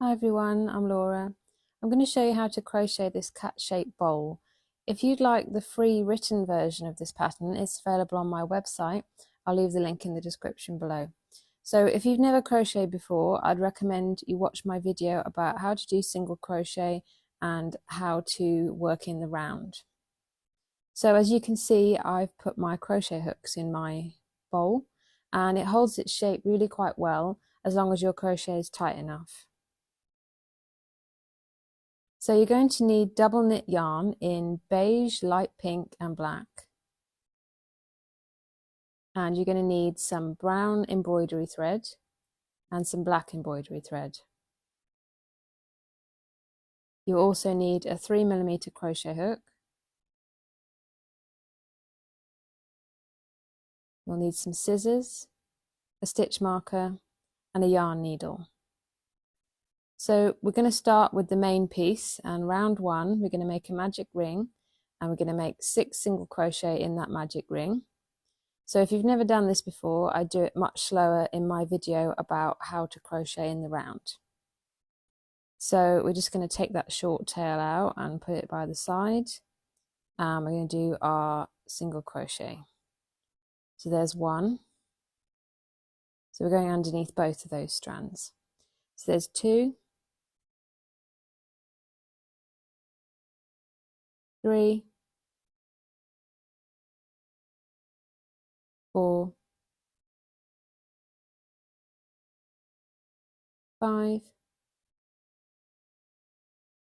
Hi everyone, I'm Laura. I'm going to show you how to crochet this cat-shaped bowl. If you'd like the free written version of this pattern, it's available on my website. I'll leave the link in the description below. So if you've never crocheted before, I'd recommend you watch my video about how to do single crochet and how to work in the round. So as you can see, I've put my crochet hooks in my bowl and it holds its shape really quite well as long as your crochet is tight enough. So you're going to need double knit yarn in beige, light pink and black. And you're going to need some brown embroidery thread and some black embroidery thread. You also need a 3mm crochet hook. You'll need some scissors, a stitch marker and a yarn needle. So we're going to start with the main piece, and round one we're going to make a magic ring and we're going to make 6 single crochet in that magic ring. So if you've never done this before, I do it much slower in my video about how to crochet in the round. So we're just going to take that short tail out and put it by the side, and we're going to do our single crochet. So there's one. So we're going underneath both of those strands. So there's 2, 3, 4, 5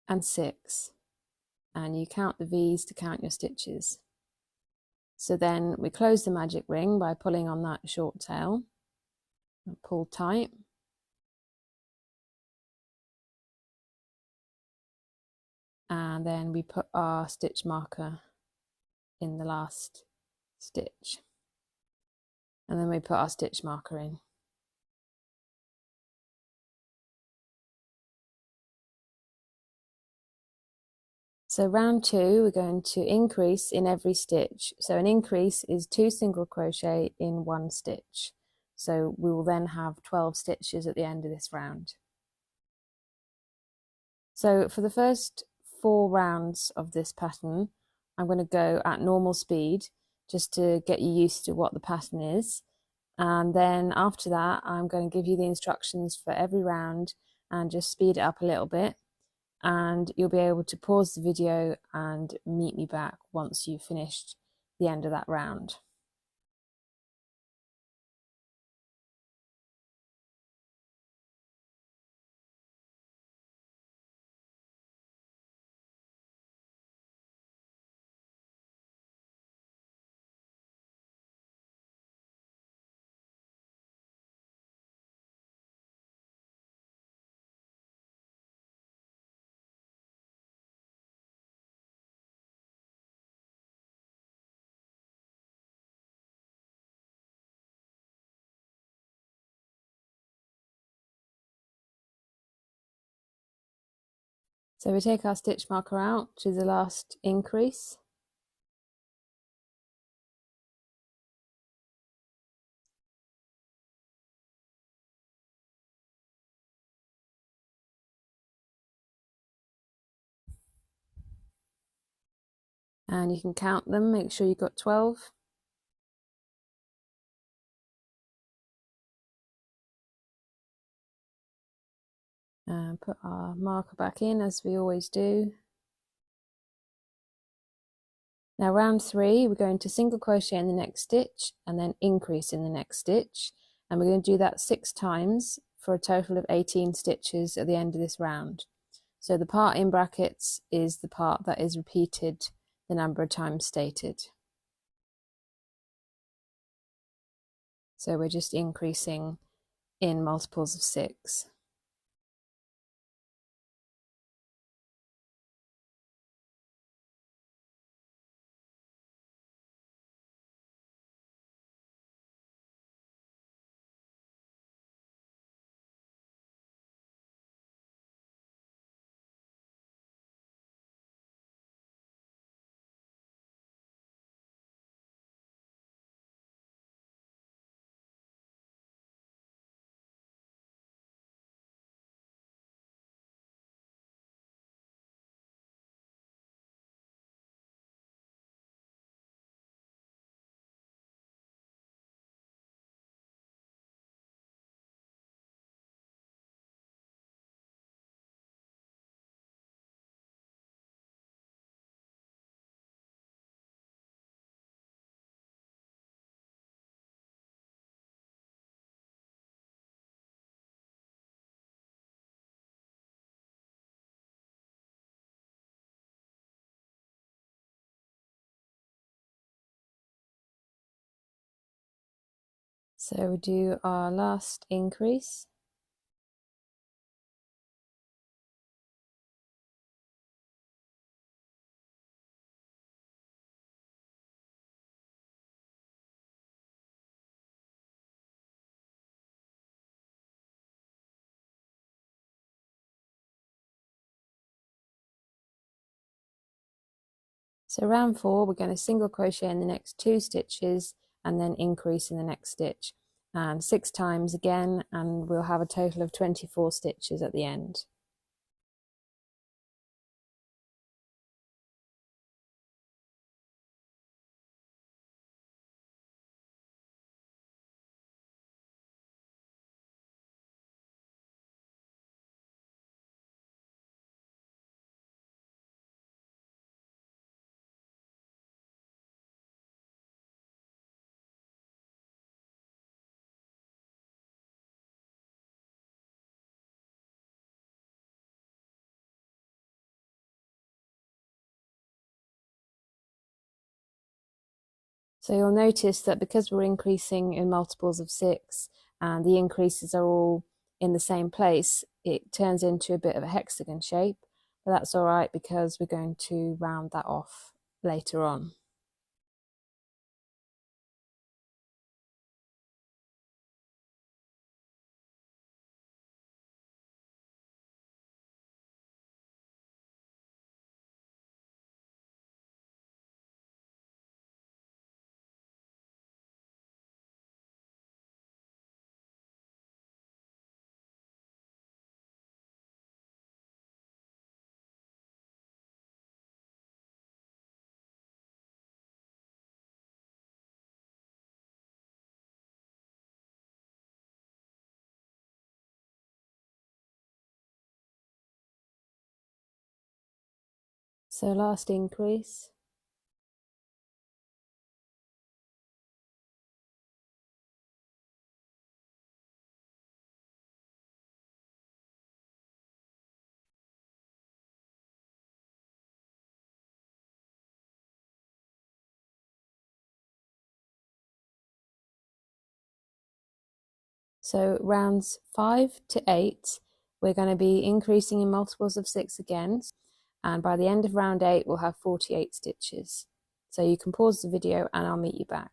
and 6, and you count the V's to count your stitches. So then we close the magic ring by pulling on that short tail and pull tight. And then we put our stitch marker in the last stitch, and then we put our stitch marker in. So round 2 we're going to increase in every stitch. So an increase is 2 single crochet in 1 stitch. So we will then have 12 stitches at the end of this round. So for the first 4 rounds of this pattern, I'm going to go at normal speed just to get you used to what the pattern is. And then after that, I'm going to give you the instructions for every round and just speed it up a little bit. And you'll be able to pause the video and meet me back once you've finished the end of that round. So we take our stitch marker out to the last increase. And you can count them, make sure you've got 12. And put our marker back in as we always do. Now round 3 we're going to single crochet in the next stitch and then increase in the next stitch, and we're going to do that 6 times for a total of 18 stitches at the end of this round. So the part in brackets is the part that is repeated the number of times stated. So we're just increasing in multiples of 6. So we do our last increase. So round 4, we're going to single crochet in the next 2 stitches and then increase in the next stitch, and 6 times again, and we'll have a total of 24 stitches at the end. So you'll notice that because we're increasing in multiples of 6 and the increases are all in the same place, it turns into a bit of a hexagon shape, but that's all right because we're going to round that off later on. So last increase. So rounds 5 to 8, we're going to be increasing in multiples of 6 again, and by the end of round 8 we'll have 48 stitches. So you can pause the video and I'll meet you back.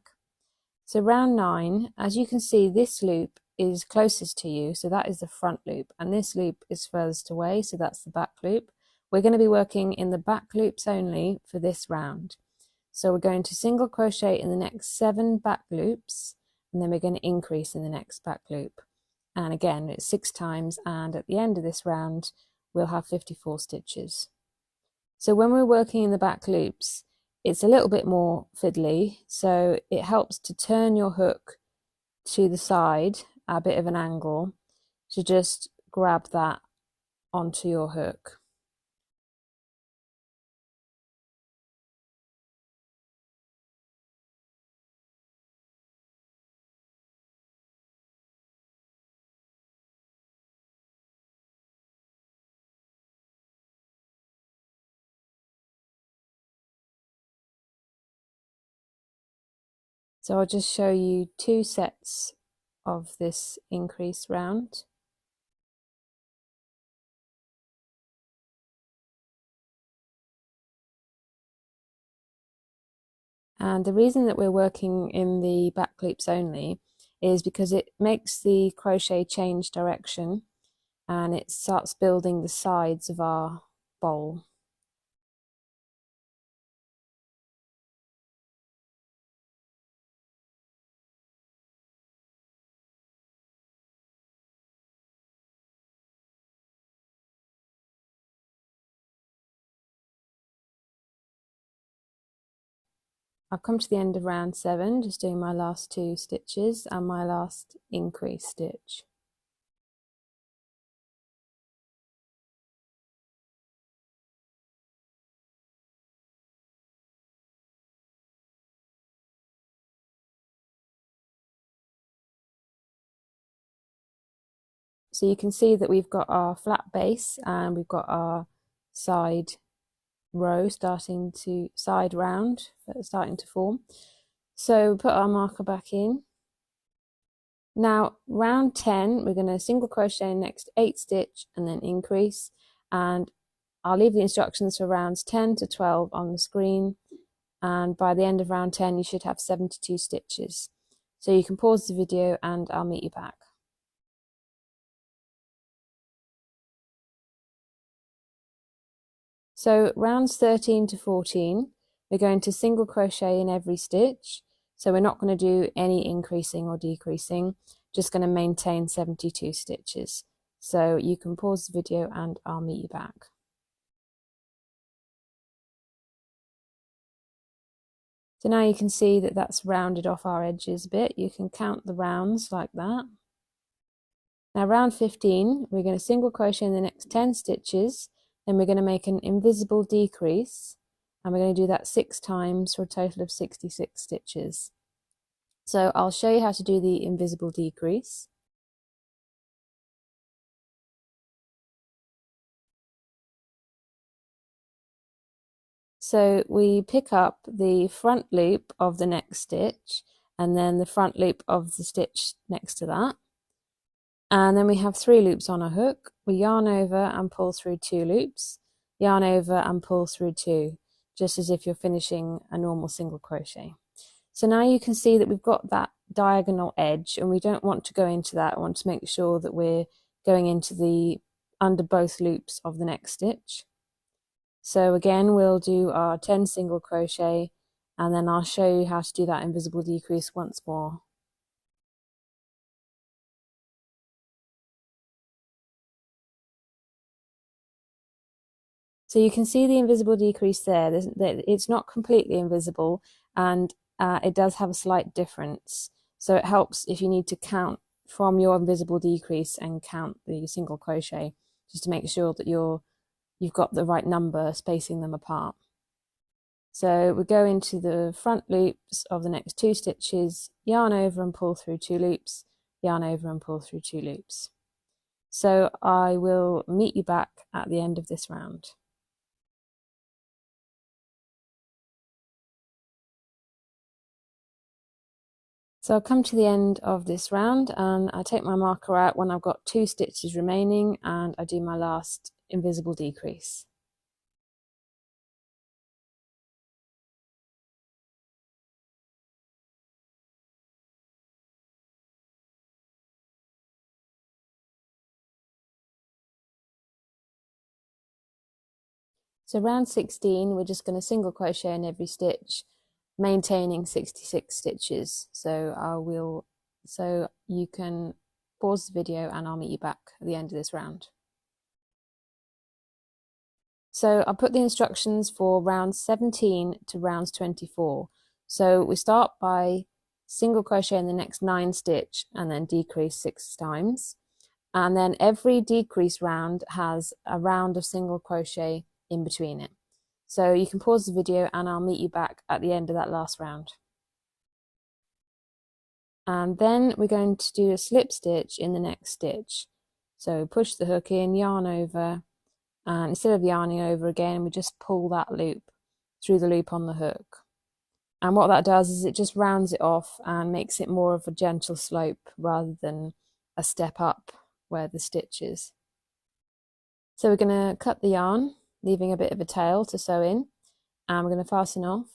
So round 9, as you can see, this loop is closest to you, so that is the front loop, and this loop is furthest away, so that's the back loop. We're going to be working in the back loops only for this round. So we're going to single crochet in the next 7 back loops, and then we're going to increase in the next back loop. And again, it's 6 times, and at the end of this round, we'll have 54 stitches. So when we're working in the back loops, it's a little bit more fiddly, so it helps to turn your hook to the side at a bit of an angle to just grab that onto your hook. So I'll just show you 2 sets of this increase round. And the reason that we're working in the back loops only is because it makes the crochet change direction and it starts building the sides of our bowl. I've come to the end of round 7, just doing my last 2 stitches and my last increase stitch. So you can see that we've got our flat base and we've got our side row side round starting to form. So put our marker back in Now round 10 we're going to single crochet next 8 stitch and then increase, and I'll leave the instructions for rounds 10 to 12 on the screen, and by the end of round 10 you should have 72 stitches. So you can pause the video and I'll meet you back. So rounds 13 to 14 we're going to single crochet in every stitch, so we're not going to do any increasing or decreasing, just going to maintain 72 stitches. So you can pause the video and I'll meet you back. So now you can see that that's rounded off our edges a bit. You can count the rounds like that. Now round 15 we're going to single crochet in the next 10 stitches, then we're going to make an invisible decrease, and we're going to do that 6 times for a total of 66 stitches. So I'll show you how to do the invisible decrease. So we pick up the front loop of the next stitch and then the front loop of the stitch next to that. And then we have 3 loops on a hook. We yarn over and pull through 2 loops, yarn over and pull through 2, just as if you're finishing a normal single crochet. So now you can see that we've got that diagonal edge, and we don't want to go into that. I want to make sure that we're going into the under both loops of the next stitch. So again, we'll do our 10 single crochet, and then I'll show you how to do that invisible decrease once more. So you can see the invisible decrease there. It's not completely invisible, and it does have a slight difference. So it helps if you need to count from your invisible decrease and count the single crochet, just to make sure that you've got the right number spacing them apart. So we go into the front loops of the next 2 stitches, yarn over and pull through 2 loops, yarn over and pull through 2 loops. So I will meet you back at the end of this round. So I'll come to the end of this round and I take my marker out when I've got 2 stitches remaining, and I do my last invisible decrease. So round 16 we're just going to single crochet in every stitch, maintaining 66 stitches. So you can pause the video and I'll meet you back at the end of this round. So I'll put the instructions for rounds 17 to rounds 24. So we start by single crochet in the next 9 stitch and then decrease 6 times. And then every decrease round has a round of single crochet in between it. So you can pause the video and I'll meet you back at the end of that last round. And then we're going to do a slip stitch in the next stitch. So push the hook in, yarn over, and instead of yarning over again, we just pull that loop through the loop on the hook. And what that does is it just rounds it off and makes it more of a gentle slope rather than a step up where the stitch is. So we're going to cut the yarn, leaving a bit of a tail to sew in, and we're going to fasten off.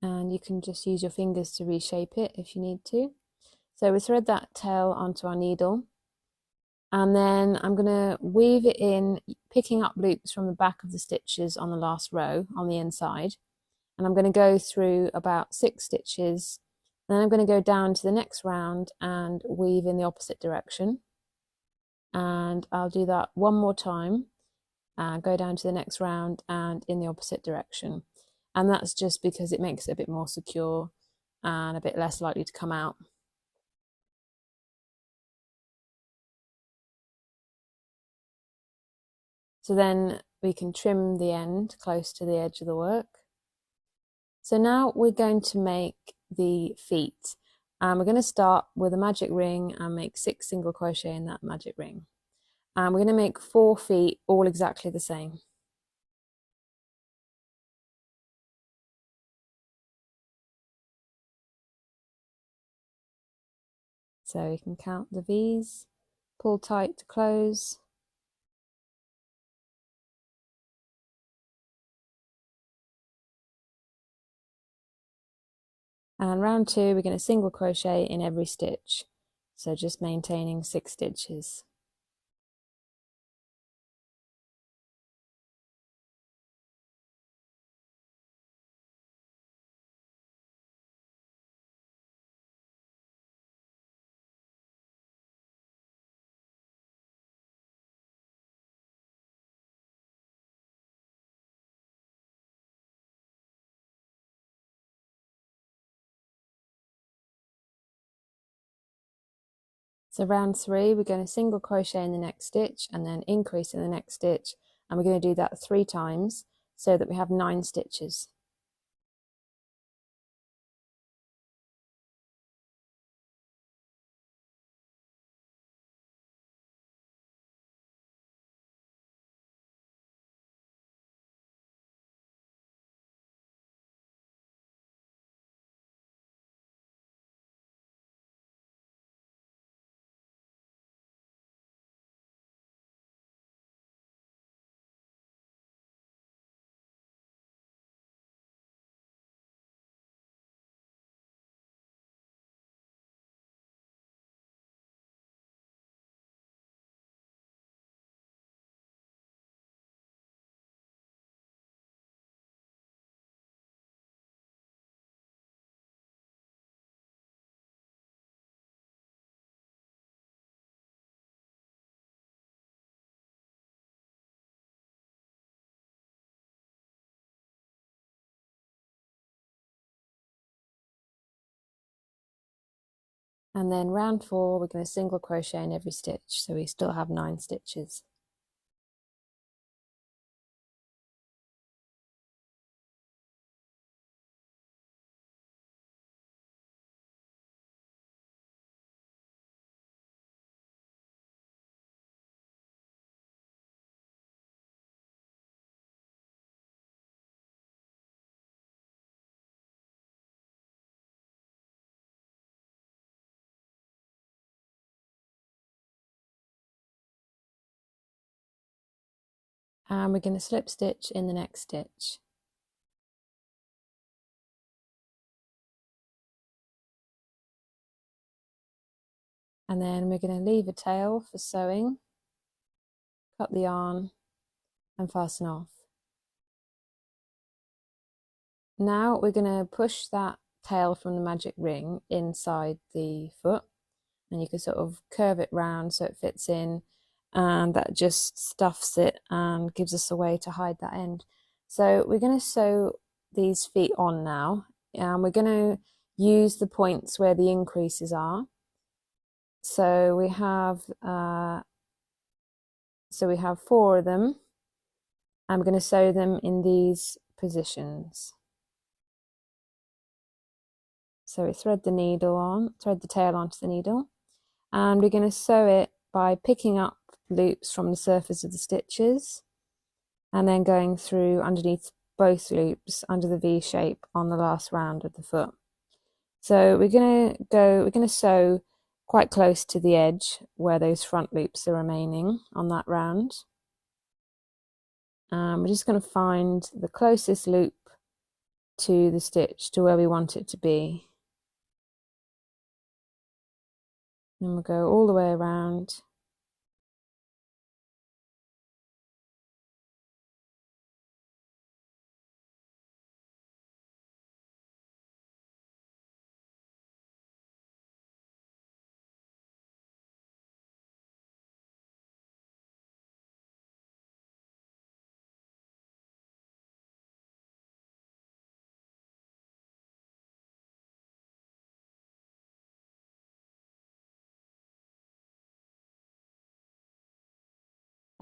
And you can just use your fingers to reshape it if you need to. So we thread that tail onto our needle, and then I'm going to weave it in, picking up loops from the back of the stitches on the last row on the inside, and I'm going to go through about 6 stitches, and then I'm going to go down to the next round and weave in the opposite direction, and I'll do that one more time and go down to the next round and in the opposite direction. And that's just because it makes it a bit more secure and a bit less likely to come out. So then we can trim the end close to the edge of the work. So now we're going to make the feet, and we're going to start with a magic ring and make 6 single crochet in that magic ring. And we're going to make 4 feet all exactly the same. So you can count the V's, pull tight to close. And round 2, we're going to single crochet in every stitch. So just maintaining 6 stitches. So round 3, we're going to single crochet in the next stitch and then increase in the next stitch, and we're going to do that 3 times so that we have 9 stitches. And then round 4, we're going to single crochet in every stitch, so we still have 9 stitches. And we're going to slip stitch in the next stitch. And then we're going to leave a tail for sewing, cut the yarn and fasten off. Now we're going to push that tail from the magic ring inside the foot, and you can sort of curve it round so it fits in, and that just stuffs it and gives us a way to hide that end. So we're going to sew these feet on now, and we're going to use the points where the increases are. So we have 4 of them. I'm going to sew them in these positions. So we thread the tail onto the needle, and we're going to sew it by picking up loops from the surface of the stitches and then going through underneath both loops under the V shape on the last round of the foot. So we're going to sew quite close to the edge where those front loops are remaining on that round. We're just going to find the closest loop to the stitch to where we want it to be. And we'll go all the way around.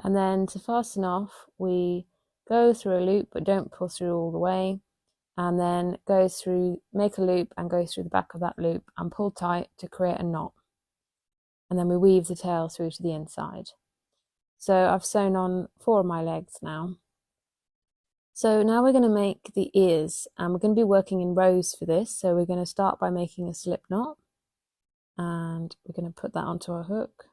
And then to fasten off, we go through a loop but don't pull through all the way, and then make a loop and go through the back of that loop and pull tight to create a knot. And then we weave the tail through to the inside. So I've sewn on 4 of my legs now. So now we're going to make the ears, and we're going to be working in rows for this. So we're going to start by making a slip knot, and we're going to put that onto our hook.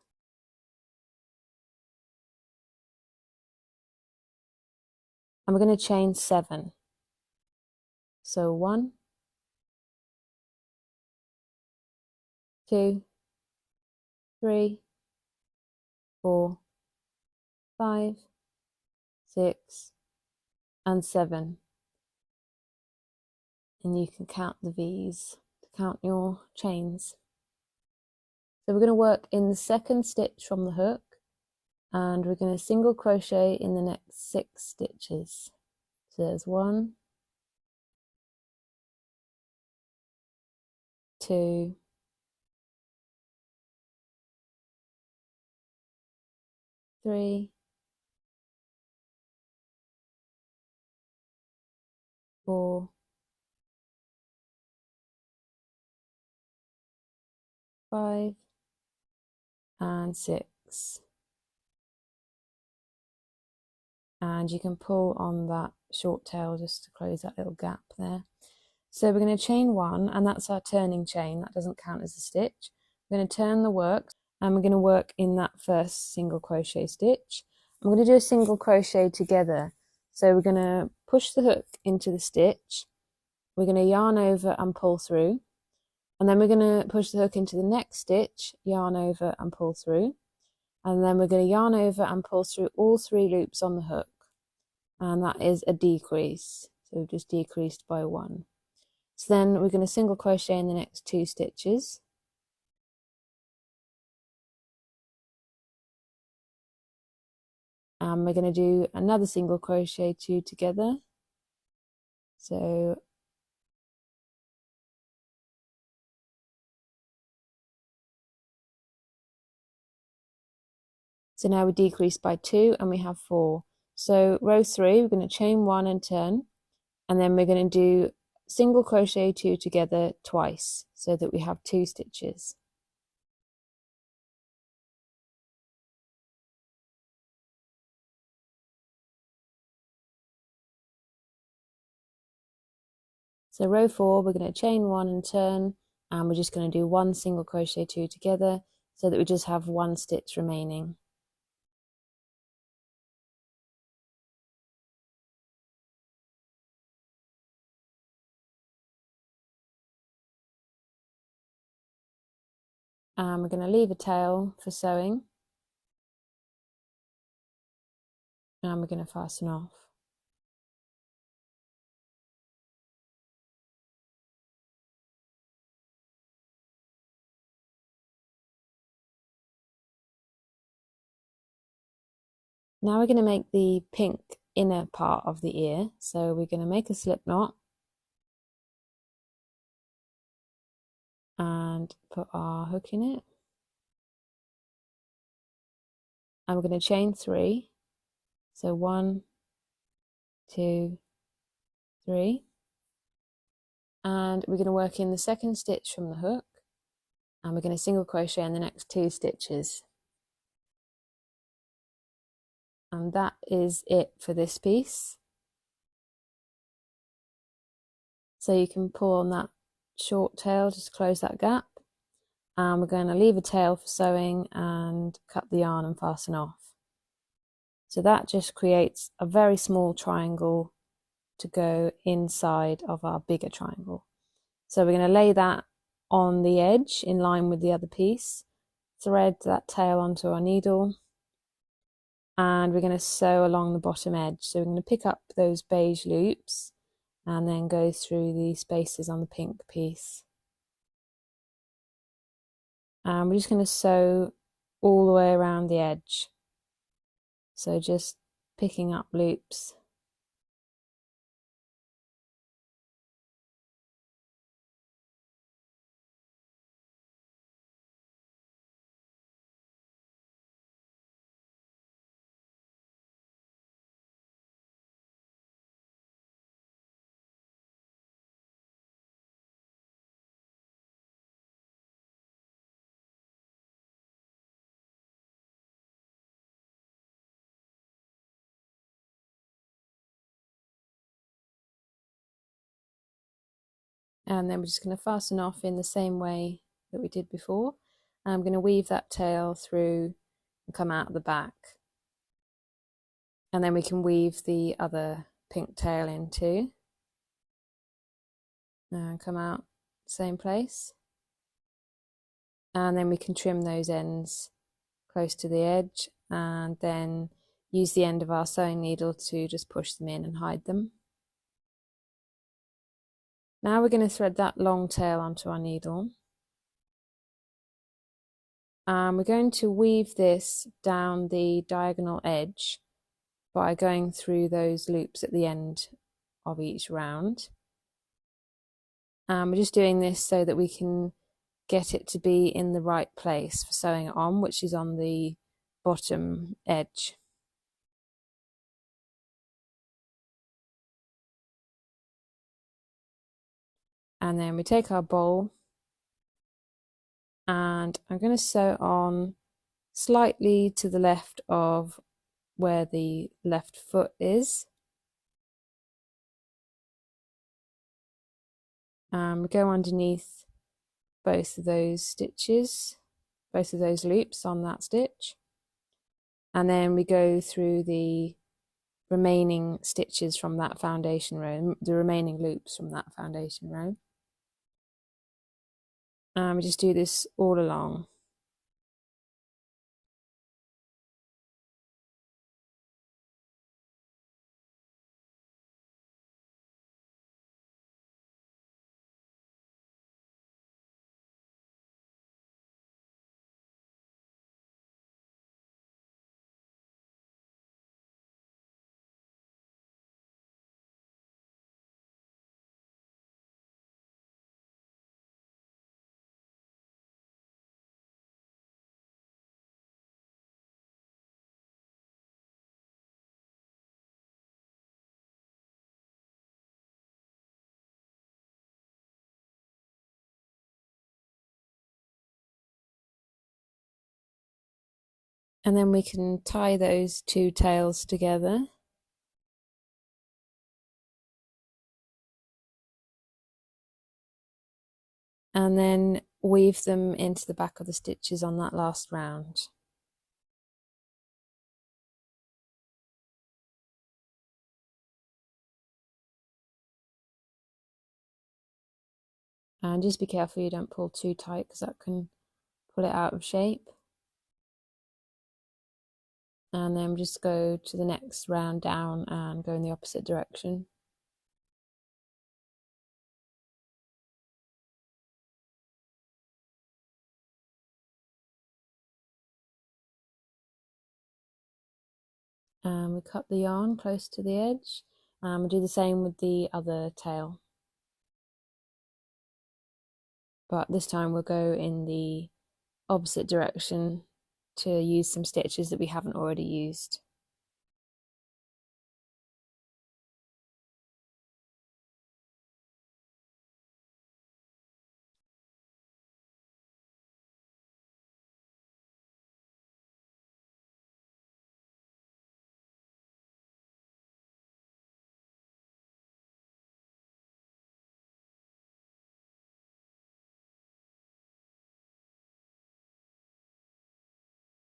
And we're going to chain 7. So 1, 2, 3, 4, 5, 6, and 7. And you can count the V's to count your chains. So we're going to work in the second stitch from the hook, and we're going to single crochet in the next 6 stitches. So there's 1, 2, 3, 4, 5, and 6. And you can pull on that short tail just to close that little gap there. So we're going to chain 1, and that's our turning chain. That doesn't count as a stitch. We're going to turn the work, and we're going to work in that first single crochet stitch. I'm going to do a single crochet together. So we're going to push the hook into the stitch. We're going to yarn over and pull through. And then we're going to push the hook into the next stitch, yarn over and pull through. And then we're going to yarn over and pull through all 3 loops on the hook. And that is a decrease. So we've just decreased by 1. So then we're going to single crochet in the next 2 stitches. And we're going to do another single crochet 2 together. So now we decrease by 2 and we have 4. So row 3, we're going to chain 1 and turn, and then we're going to do single crochet 2 together twice so that we have 2 stitches. So row 4, we're going to chain 1 and turn, and we're just going to do 1 single crochet 2 together so that we just have 1 stitch remaining. And we're going to leave a tail for sewing, and we're going to fasten off. Now we're going to make the pink inner part of the ear. So we're going to make a slip knot and put our hook in it. And we're going to chain 3. So 1, 2, 3. And we're going to work in the second stitch from the hook, and we're going to single crochet in the next 2 stitches. And that is it for this piece. So you can pull on that short tail, just close that gap. And we're going to leave a tail for sewing and cut the yarn and fasten off. So that just creates a very small triangle to go inside of our bigger triangle. So we're going to lay that on the edge in line with the other piece, thread that tail onto our needle, and we're going to sew along the bottom edge. So we're going to pick up those beige loops and then go through the spaces on the pink piece. And we're just going to sew all the way around the edge. So just picking up loops. And then we're just going to fasten off in the same way that we did before. And I'm going to weave that tail through and come out the back. And then we can weave the other pink tail in too. And come out same place. And then we can trim those ends close to the edge and then use the end of our sewing needle to just push them in and hide them. Now we're going to thread that long tail onto our needle. We're going to weave this down the diagonal edge by going through those loops at the end of each round. We're just doing this so that we can get it to be in the right place for sewing it on, which is on the bottom edge. And then we take our bowl and I'm going to sew on slightly to the left of where the left foot is. We go underneath both of those stitches, both of those loops on that stitch, and then we go through the remaining stitches from that foundation row, the remaining loops from that foundation row. And we just do this all along. And then we can tie those two tails together. And then weave them into the back of the stitches on that last round. And just be careful you don't pull too tight because that can pull it out of shape. And then just go to the next round down and go in the opposite direction. And we cut the yarn close to the edge, and we'll do the same with the other tail. But this time we'll go in the opposite direction to use some stitches that we haven't already used.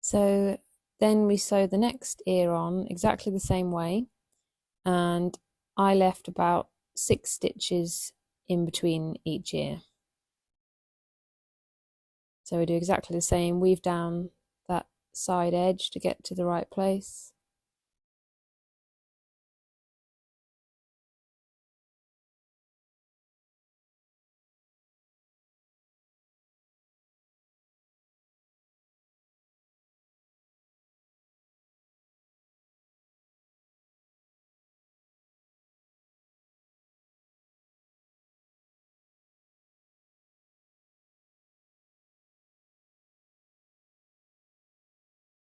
So then we sew the next ear on exactly the same way, and I left about 6 stitches in between each ear. So we do exactly the same, weave down that side edge to get to the right place.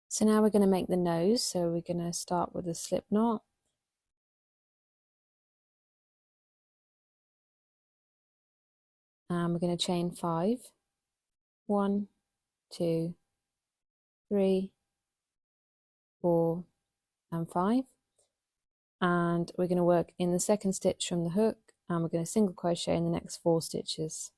So now we're going to make the nose, so we're going to start with a slip knot. And we're going to chain 5. 1, 2, 3, 4, and 5. And we're going to work in the second stitch from the hook and we're going to single crochet in the next 4 stitches.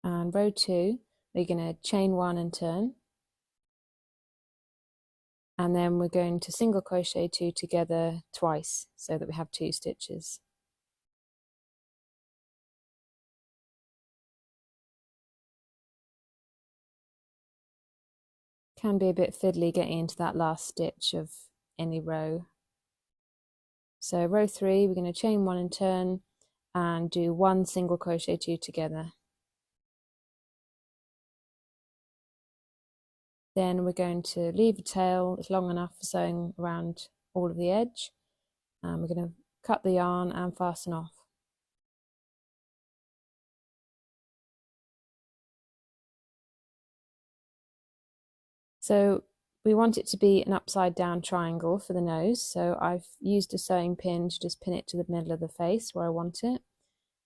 And row 2, we're going to chain 1 and turn, and then we're going to single crochet 2 together twice so that we have 2 stitches. Can be a bit fiddly getting into that last stitch of any row. So row 3, we're going to chain 1 and turn and do 1 single crochet 2 together. Then we're going to leave a tail that's long enough for sewing around all of the edge, and we're going to cut the yarn and fasten off. So we want it to be an upside down triangle for the nose, so I've used a sewing pin to just pin it to the middle of the face where I want it,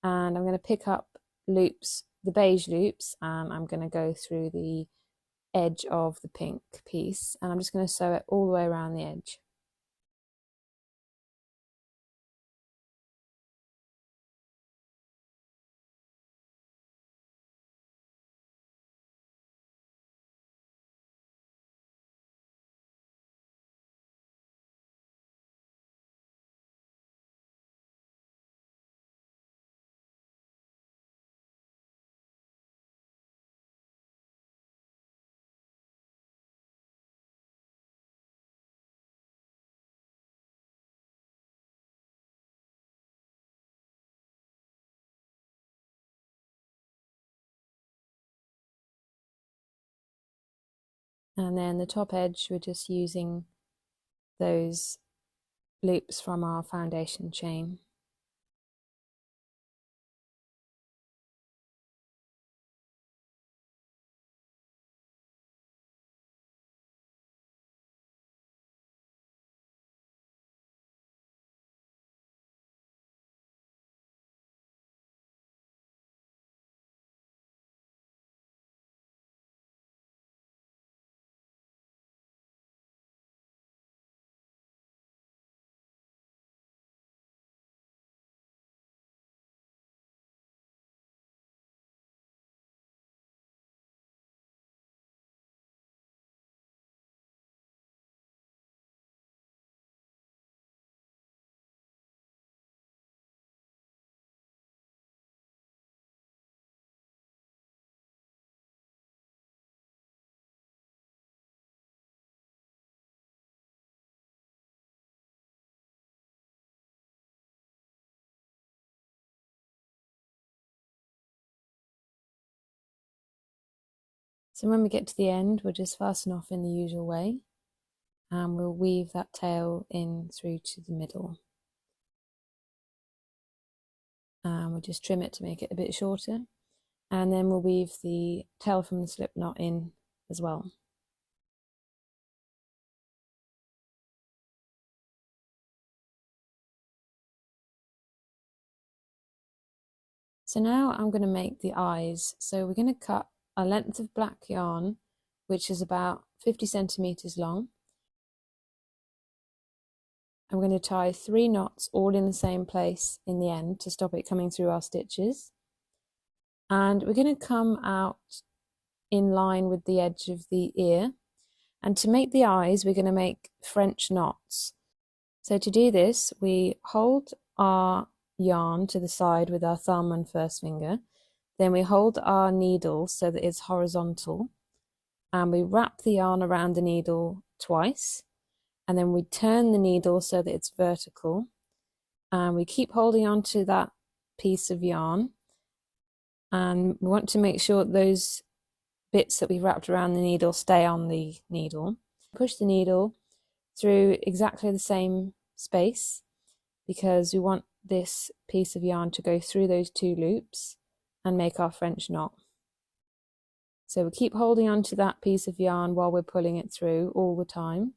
and I'm going to pick up loops, the beige loops, and I'm going to go through the edge of the pink piece, and I'm just going to sew it all the way around the edge. And then the top edge, we're just using those loops from our foundation chain. So when we get to the end, we'll just fasten off in the usual way, and we'll weave that tail in through to the middle. And we'll just trim it to make it a bit shorter, and then we'll weave the tail from the slip knot in as well. So now I'm going to make the eyes. So we're going to cut a length of black yarn, which is about 50 centimeters long. I'm going to tie 3 knots all in the same place in the end to stop it coming through our stitches. And we're going to come out in line with the edge of the ear. And to make the eyes, we're going to make French knots. So to do this, we hold our yarn to the side with our thumb and first finger. Then we hold our needle so that it's horizontal, and we wrap the yarn around the needle twice, and then we turn the needle so that it's vertical, and we keep holding on to that piece of yarn, and we want to make sure those bits that we wrapped around the needle stay on the needle. Push the needle through exactly the same space because we want this piece of yarn to go through those 2 loops and make our French knot. So we keep holding on to that piece of yarn while we're pulling it through all the time.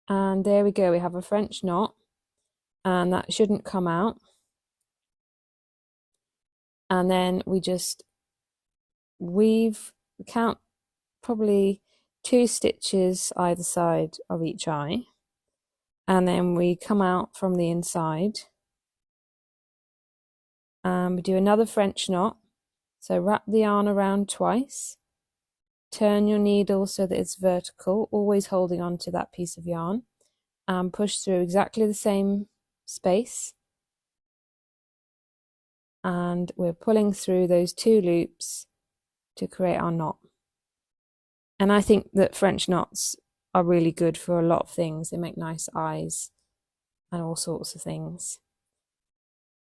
And there we go, we have a French knot. and that shouldn't come out. And then we just weave, count probably 2 stitches either side of each eye, and then we come out from the inside and we do another French knot. So wrap the yarn around twice, turn your needle so that it's vertical, always holding on to that piece of yarn, and push through exactly the same space, and we're pulling through those 2 loops to create our knot. And I think that French knots are really good for a lot of things. They make nice eyes and all sorts of things.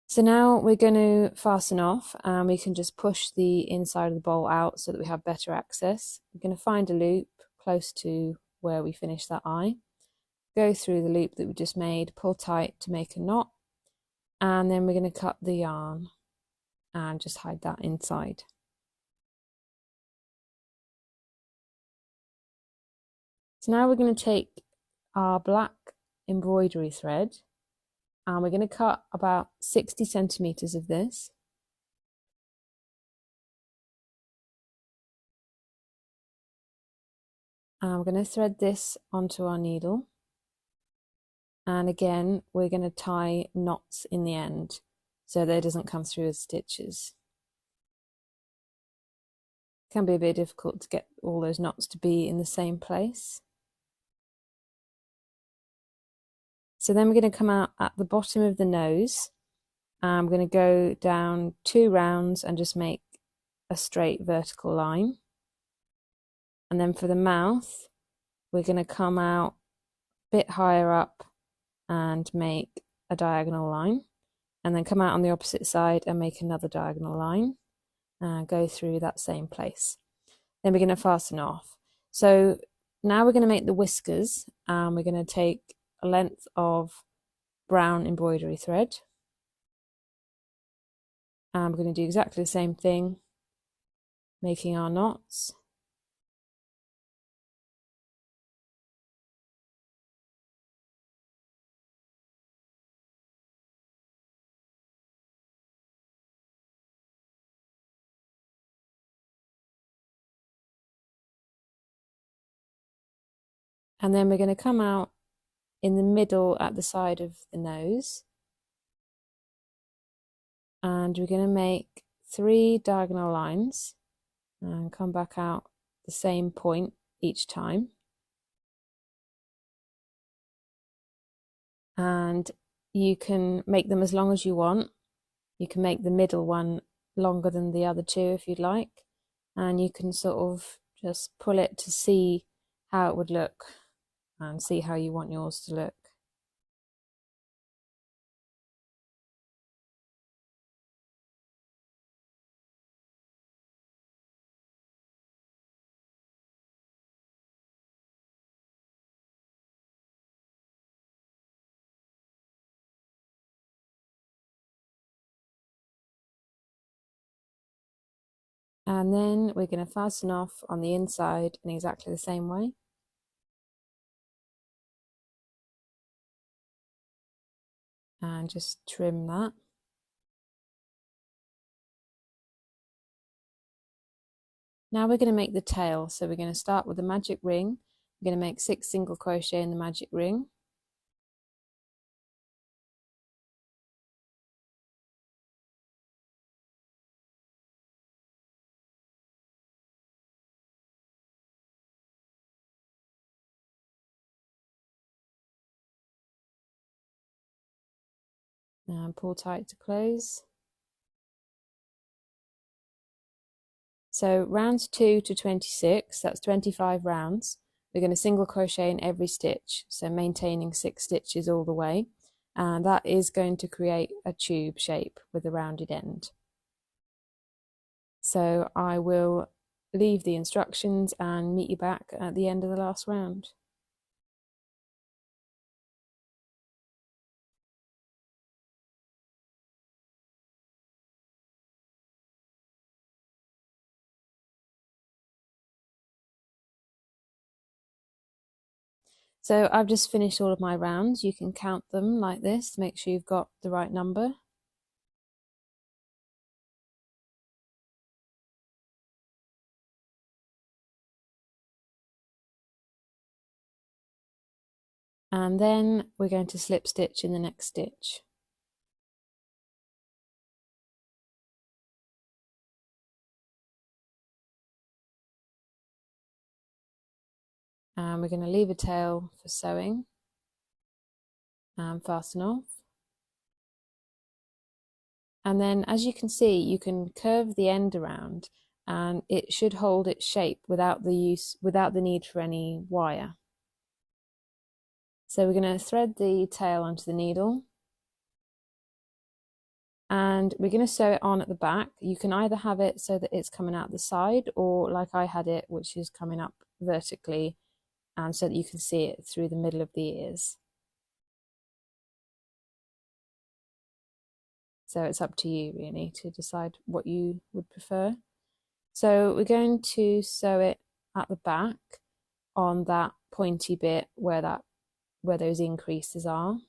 So now we're going to fasten off, and we can just push the inside of the bowl out so that we have better access. We're going to find a loop close to where we finish that eye, go through the loop that we just made, pull tight to make a knot, and then we're going to cut the yarn and just hide that inside. So now we're going to take our black embroidery thread, and we're going to cut about 60 centimeters of this. And we're going to thread this onto our needle. And again, we're going to tie knots in the end so that it doesn't come through as stitches. It can be a bit difficult to get all those knots to be in the same place. So then we're going to come out at the bottom of the nose, and I'm going to go down 2 rounds and just make a straight vertical line. And then for the mouth, we're going to come out a bit higher up and make a diagonal line, and then come out on the opposite side and make another diagonal line and go through that same place. Then we're going to fasten off. So now we're going to make the whiskers, and we're going to take a length of brown embroidery thread, and we're going to do exactly the same thing, making our knots. And then we're going to come out in the middle at the side of the nose, and we're going to make 3 diagonal lines and come back out the same point each time. And you can make them as long as you want. You can make the middle one longer than the other 2 if you'd like, and you can sort of just pull it to see how it would look and see how you want yours to look. And then we're going to fasten off on the inside in exactly the same way. And just trim that. Now we're going to make the tail. So we're going to start with the magic ring. We're going to make 6 single crochet in the magic ring. And pull tight to close. So rounds 2 to 26, that's 25 rounds. We're going to single crochet in every stitch, so maintaining 6 stitches all the way, and that is going to create a tube shape with a rounded end. So I will leave the instructions and meet you back at the end of the last round. So I've just finished all of my rounds. You can count them like this to make sure you've got the right number. And then we're going to slip stitch in the next stitch. And we're going to leave a tail for sewing and fasten off. And then, as you can see, you can curve the end around and it should hold its shape without the need for any wire. So we're going to thread the tail onto the needle and we're going to sew it on at the back. You can either have it so that it's coming out the side, or like I had it, which is coming up vertically, and so that you can see it through the middle of the ears. So it's up to you really to decide what you would prefer. So we're going to sew it at the back on that pointy bit where those increases are.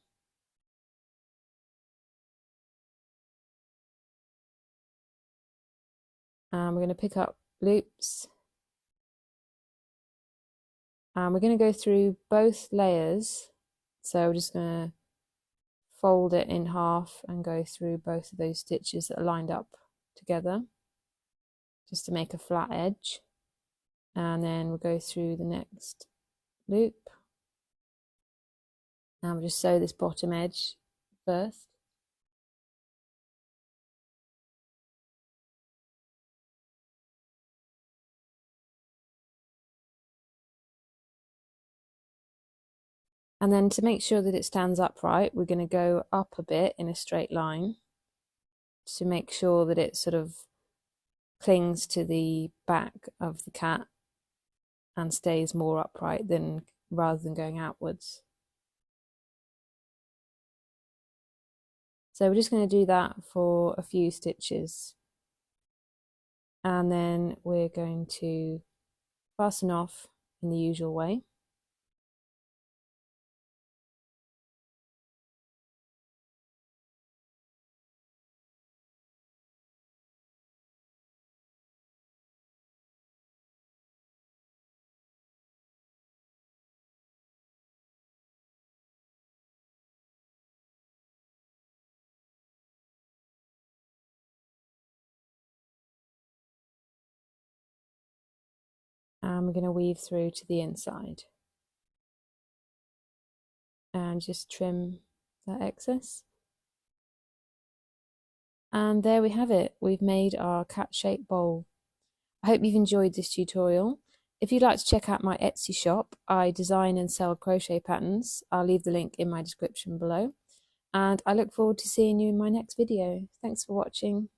And we're going to pick up loops. And we're going to go through both layers. So we're just going to fold it in half and go through both of those stitches that are lined up together, just to make a flat edge. And then we'll go through the next loop. And we'll just sew this bottom edge first. And then to make sure that it stands upright, we're going to go up a bit in a straight line to make sure that it sort of clings to the back of the cat and stays more upright rather than going outwards. So we're just going to do that for a few stitches. And then we're going to fasten off in the usual way. And we're going to weave through to the inside and just trim that excess. And there we have it. We've made our cat-shaped bowl. I hope you've enjoyed this tutorial. If you'd like to check out my Etsy shop, I design and sell crochet patterns. I'll leave the link in my description below. And I look forward to seeing you in my next video. Thanks for watching.